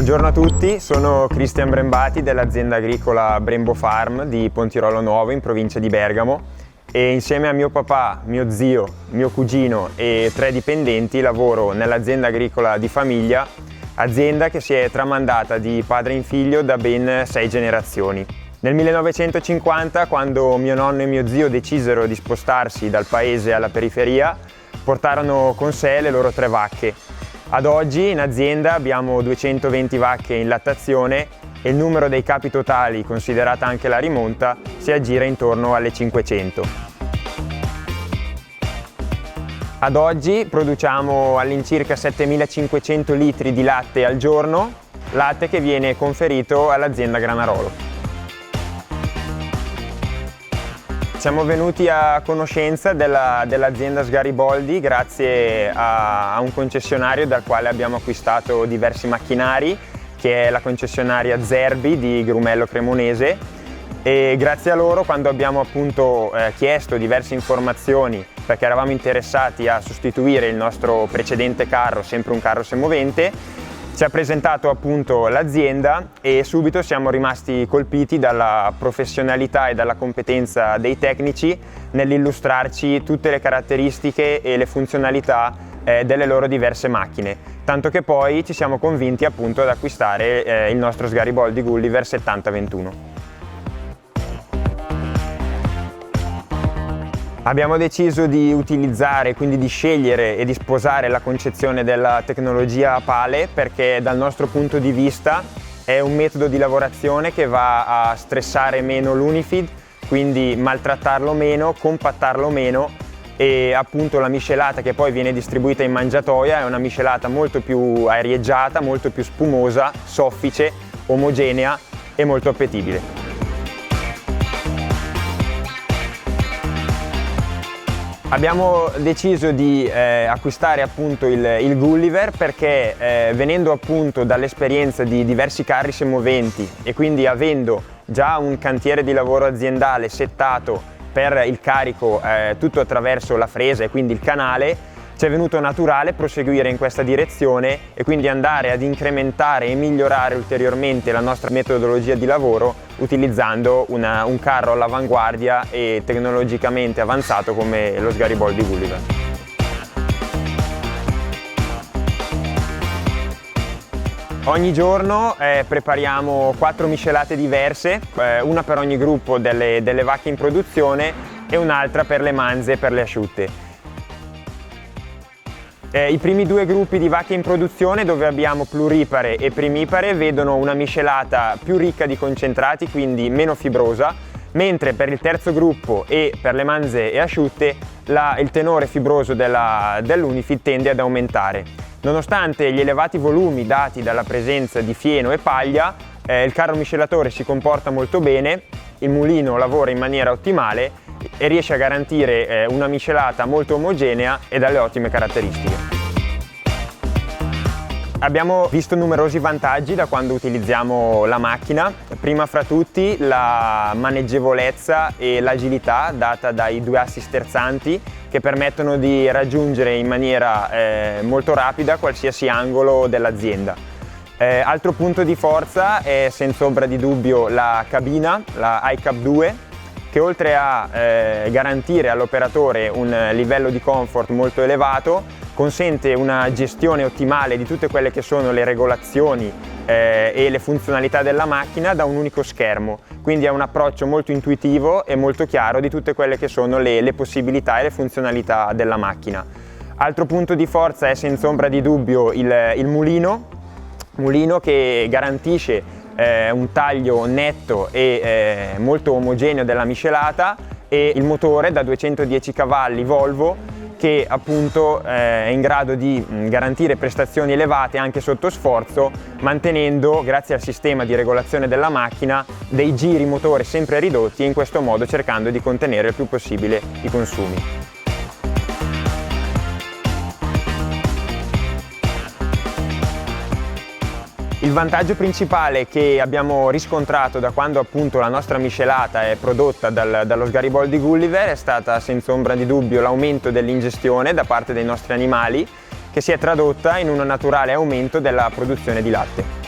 Buongiorno a tutti, sono Cristian Brembati dell'azienda agricola Brembo Farm di Pontirolo Nuovo in provincia di Bergamo e insieme a mio papà, mio zio, mio cugino e 3 dipendenti lavoro nell'azienda agricola di famiglia, azienda che si è tramandata di padre in figlio da ben 6 generazioni. Nel 1950, quando mio nonno e mio zio decisero di spostarsi dal paese alla periferia, portarono con sé le loro 3 vacche. Ad oggi in azienda abbiamo 220 vacche in lattazione e il numero dei capi totali, considerata anche la rimonta, si aggira intorno alle 500. Ad oggi produciamo all'incirca 7.500 litri di latte al giorno, latte che viene conferito all'azienda Granarolo. Siamo venuti a conoscenza dell'azienda Sgariboldi grazie a un concessionario dal quale abbiamo acquistato diversi macchinari, che è la concessionaria Zerbi di Grumello Cremonese, e grazie a loro, quando abbiamo appunto chiesto diverse informazioni perché eravamo interessati a sostituire il nostro precedente carro, sempre un carro semovente, ci ha presentato appunto l'azienda e subito siamo rimasti colpiti dalla professionalità e dalla competenza dei tecnici nell'illustrarci tutte le caratteristiche e le funzionalità delle loro diverse macchine, tanto che poi ci siamo convinti appunto ad acquistare il nostro Sgariboldi Gulliver 7021. Abbiamo deciso di utilizzare, quindi di scegliere e di sposare la concezione della tecnologia a pale perché dal nostro punto di vista è un metodo di lavorazione che va a stressare meno l'unifeed, quindi maltrattarlo meno, compattarlo meno, e appunto la miscelata che poi viene distribuita in mangiatoia è una miscelata molto più arieggiata, molto più spumosa, soffice, omogenea e molto appetibile. Abbiamo deciso di acquistare appunto il Gulliver perché venendo appunto dall'esperienza di diversi carri semoventi e quindi avendo già un cantiere di lavoro aziendale settato per il carico tutto attraverso la fresa e quindi il canale, ci è venuto naturale proseguire in questa direzione e quindi andare ad incrementare e migliorare ulteriormente la nostra metodologia di lavoro utilizzando un carro all'avanguardia e tecnologicamente avanzato come lo Sgariboldi Gulliver. Ogni giorno prepariamo 4 miscelate diverse, una per ogni gruppo delle vacche in produzione e un'altra per le manze e per le asciutte. I primi 2 gruppi di vacche in produzione, dove abbiamo pluripare e primipare, vedono una miscelata più ricca di concentrati, quindi meno fibrosa, mentre per il terzo gruppo e per le manze e asciutte il tenore fibroso dell'unifeed tende ad aumentare. Nonostante gli elevati volumi dati dalla presenza di fieno e paglia, il carro miscelatore si comporta molto bene, il mulino lavora in maniera ottimale e riesce a garantire una miscelata molto omogenea e dalle ottime caratteristiche. Abbiamo visto numerosi vantaggi da quando utilizziamo la macchina, prima fra tutti la maneggevolezza e l'agilità data dai 2 assi sterzanti che permettono di raggiungere in maniera molto rapida qualsiasi angolo dell'azienda. Altro punto di forza è senza ombra di dubbio la cabina, la iCab 2, che oltre a garantire all'operatore un livello di comfort molto elevato, consente una gestione ottimale di tutte quelle che sono le regolazioni e le funzionalità della macchina da un unico schermo, quindi è un approccio molto intuitivo e molto chiaro di tutte quelle che sono le possibilità e le funzionalità della macchina. Altro punto di forza è senza ombra di dubbio il mulino che garantisce un taglio netto e molto omogeneo della miscelata, e il motore da 210 cavalli Volvo che appunto è in grado di garantire prestazioni elevate anche sotto sforzo, mantenendo, grazie al sistema di regolazione della macchina, dei giri motore sempre ridotti e in questo modo cercando di contenere il più possibile i consumi. Il vantaggio principale che abbiamo riscontrato da quando appunto la nostra miscelata è prodotta dallo Sgariboldi Gulliver è stata senza ombra di dubbio l'aumento dell'ingestione da parte dei nostri animali, che si è tradotta in un naturale aumento della produzione di latte.